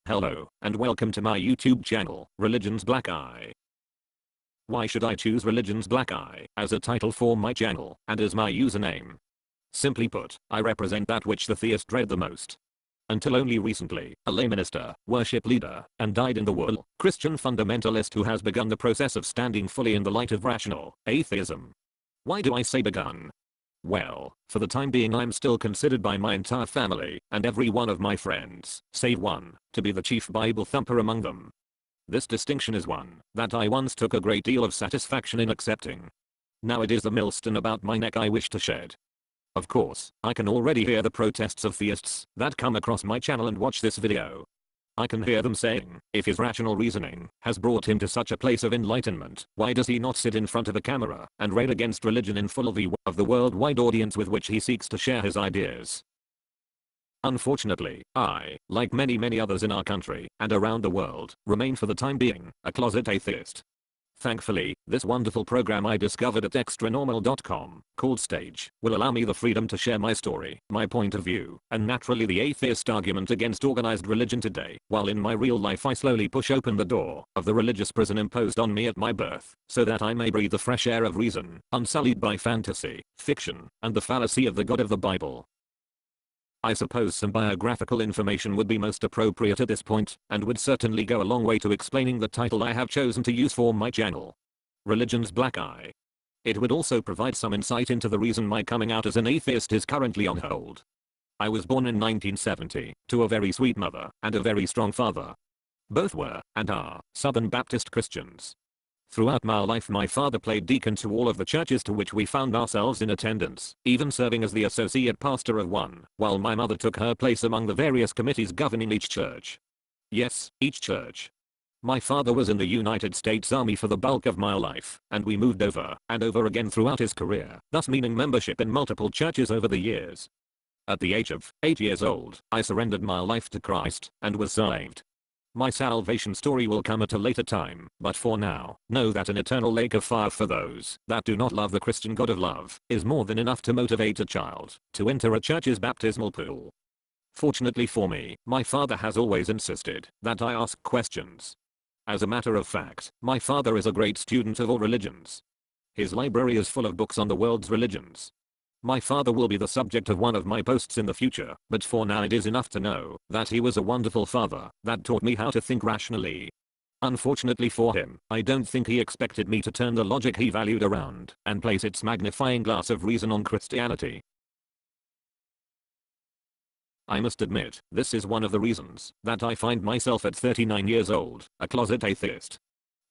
Hello, and welcome to my YouTube channel, Religion's Black Eye. Why should I choose Religion's Black Eye as a title for my channel and as my username? Simply put, I represent that which the theist dread the most. Until only recently, a lay minister, worship leader, and dyed-in-the-wool Christian fundamentalist who has begun the process of standing fully in the light of rational atheism. Why do I say begun? Well, for the time being I'm still considered by my entire family, and every one of my friends, save one, to be the chief Bible thumper among them. This distinction is one that I once took a great deal of satisfaction in accepting. Now it is the millstone about my neck I wish to shed. Of course, I can already hear the protests of theists that come across my channel and watch this video. I can hear them saying, if his rational reasoning has brought him to such a place of enlightenment, why does he not sit in front of a camera and rail against religion in full view of the worldwide audience with which he seeks to share his ideas? Unfortunately, I, like many others in our country and around the world, remain for the time being a closet atheist. Thankfully, this wonderful program I discovered at extranormal.com, called Stage, will allow me the freedom to share my story, my point of view, and naturally the atheist argument against organized religion today, while in my real life I slowly push open the door of the religious prison imposed on me at my birth, so that I may breathe the fresh air of reason, unsullied by fantasy, fiction, and the fallacy of the God of the Bible. I suppose some biographical information would be most appropriate at this point, and would certainly go a long way to explaining the title I have chosen to use for my channel. Religion's Black Eye. It would also provide some insight into the reason my coming out as an atheist is currently on hold. I was born in 1970, to a very sweet mother, and a very strong father. Both were, and are, Southern Baptist Christians. Throughout my life my father played deacon to all of the churches to which we found ourselves in attendance, even serving as the associate pastor of one, while my mother took her place among the various committees governing each church. Yes, each church. My father was in the United States Army for the bulk of my life, and we moved over and over again throughout his career, thus meaning membership in multiple churches over the years. At the age of 8 years old, I surrendered my life to Christ and was saved. My salvation story will come at a later time, but for now, know that an eternal lake of fire for those that do not love the Christian God of love is more than enough to motivate a child to enter a church's baptismal pool. Fortunately for me, my father has always insisted that I ask questions. As a matter of fact, my father is a great student of all religions. His library is full of books on the world's religions. My father will be the subject of one of my posts in the future, but for now it is enough to know that he was a wonderful father that taught me how to think rationally. Unfortunately for him, I don't think he expected me to turn the logic he valued around and place its magnifying glass of reason on Christianity. I must admit, this is one of the reasons that I find myself at 39 years old, a closet atheist.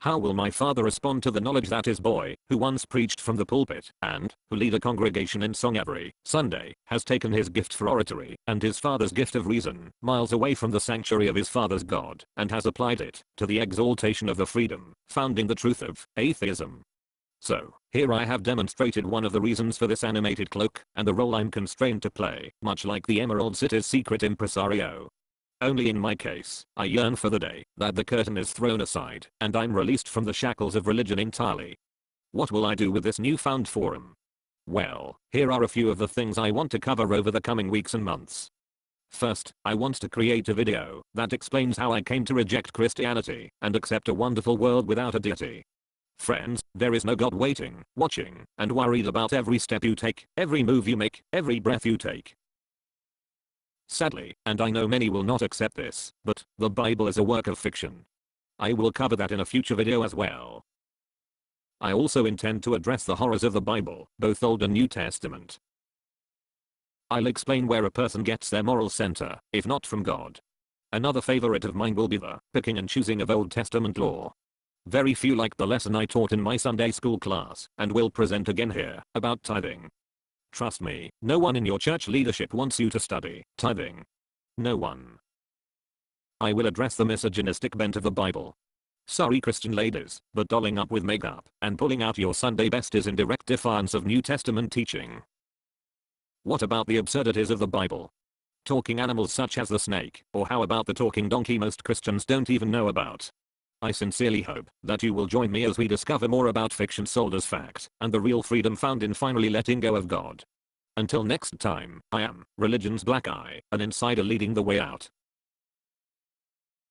How will my father respond to the knowledge that his boy, who once preached from the pulpit, and who lead a congregation in song every Sunday, has taken his gift for oratory, and his father's gift of reason, miles away from the sanctuary of his father's God, and has applied it to the exaltation of the freedom found in the truth of atheism? So, here I have demonstrated one of the reasons for this animated cloak, and the role I'm constrained to play, much like the Emerald City's secret impresario. Only in my case, I yearn for the day that the curtain is thrown aside and I'm released from the shackles of religion entirely. What will I do with this newfound forum? Well, here are a few of the things I want to cover over the coming weeks and months. First, I want to create a video that explains how I came to reject Christianity and accept a wonderful world without a deity. Friends, there is no God waiting, watching, and worried about every step you take, every move you make, every breath you take. Sadly, and I know many will not accept this, but the Bible is a work of fiction. I will cover that in a future video as well. I also intend to address the horrors of the Bible, both Old and New Testament. I'll explain where a person gets their moral center, if not from God. Another favorite of mine will be the picking and choosing of Old Testament law. Very few like the lesson I taught in my Sunday school class, and will present again here, about tithing. Trust me, no one in your church leadership wants you to study tithing. No one. I will address the misogynistic bent of the Bible. Sorry Christian ladies, but dolling up with makeup and pulling out your Sunday best is in direct defiance of New Testament teaching. What about the absurdities of the Bible? Talking animals such as the snake, or how about the talking donkey most Christians don't even know about? I sincerely hope that you will join me as we discover more about fiction sold as fact, and the real freedom found in finally letting go of God. Until next time, I am Religion's Black Eye, an insider leading the way out.